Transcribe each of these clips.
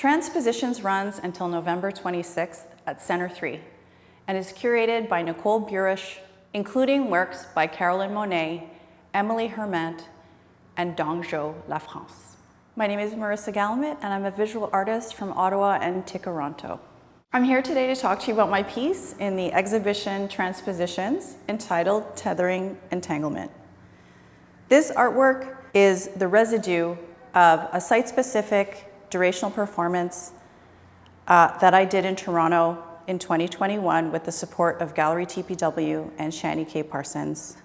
Transpositions runs until November 26th at Center 3 and is curated by Nicole Burish, including works by Caroline Monet, Emily Herment, and Dongzhou La France. My name is Marisa Gallemit, and I'm a visual artist from Ottawa and Tkaronto. I'm here today to talk to you about my piece in the exhibition Transpositions entitled Tethering Entanglement. This artwork is the residue of a site-specific durational performance that I did in Toronto in 2021 with the support of Gallery TPW and Shani K. Parsons,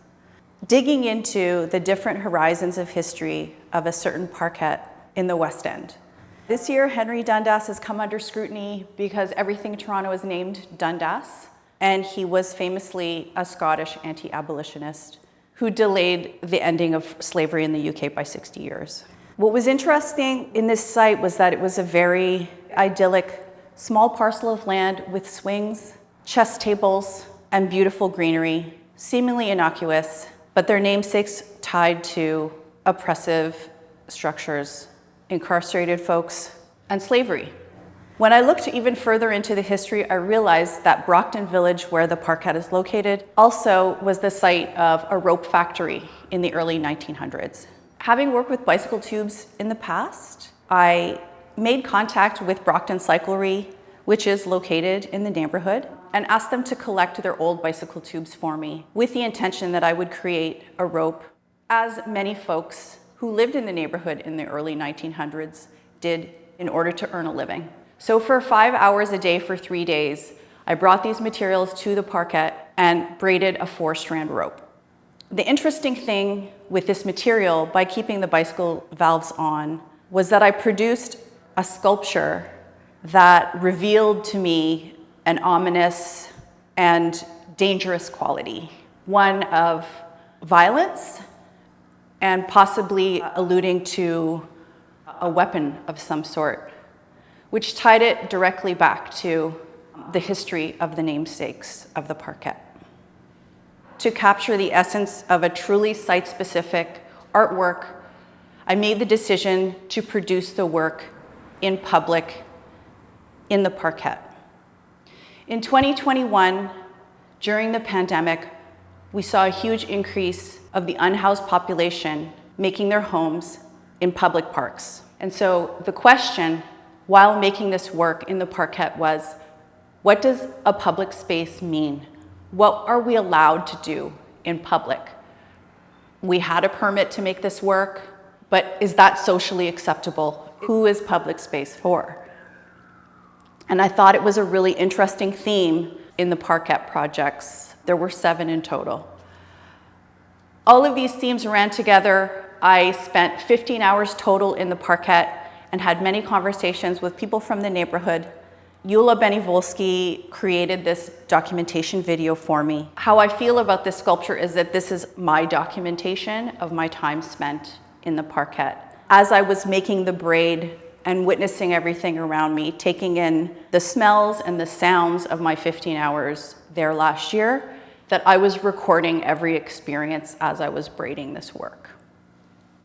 digging into the different horizons of history of a certain parkette in the West End. This year, Henry Dundas has come under scrutiny because everything in Toronto is named Dundas, and he was famously a Scottish anti-abolitionist who delayed the ending of slavery in the UK by 60 years. What was interesting in this site was that it was a very idyllic small parcel of land with swings, chess tables, and beautiful greenery, seemingly innocuous, but their namesakes tied to oppressive structures, incarcerated folks, and slavery. When I looked even further into the history, I realized that Brockton Village, where the parkette is located, also was the site of a rope factory in the early 1900s. Having worked with bicycle tubes in the past, I made contact with Brockton Cyclery, which is located in the neighborhood, and asked them to collect their old bicycle tubes for me with the intention that I would create a rope, as many folks who lived in the neighborhood in the early 1900s did in order to earn a living. So for 5 hours a day for 3 days, I brought these materials to the parkette and braided a 4-strand rope. The interesting thing with this material, by keeping the bicycle valves on, was that I produced a sculpture that revealed to me an ominous and dangerous quality, one of violence and possibly alluding to a weapon of some sort, which tied it directly back to the history of the namesakes of the parkette. To capture the essence of a truly site-specific artwork, I made the decision to produce the work in public in the parkette. In 2021, during the pandemic, we saw a huge increase of the unhoused population making their homes in public parks. And so the question, while making this work in the parkette, was, what does a public space mean? What are we allowed to do in public? We had a permit to make this work, but is that socially acceptable? Who is public space for? And I thought it was a really interesting theme in the parkette projects. There were 7 in total. All of these themes ran together. I spent 15 hours total in the parkette and had many conversations with people from the neighborhood. Yula Benivolsky created this documentation video for me. How I feel about this sculpture is that this is my documentation of my time spent in the parkette. As I was making the braid and witnessing everything around me, taking in the smells and the sounds of my 15 hours there last year, that I was recording every experience as I was braiding this work.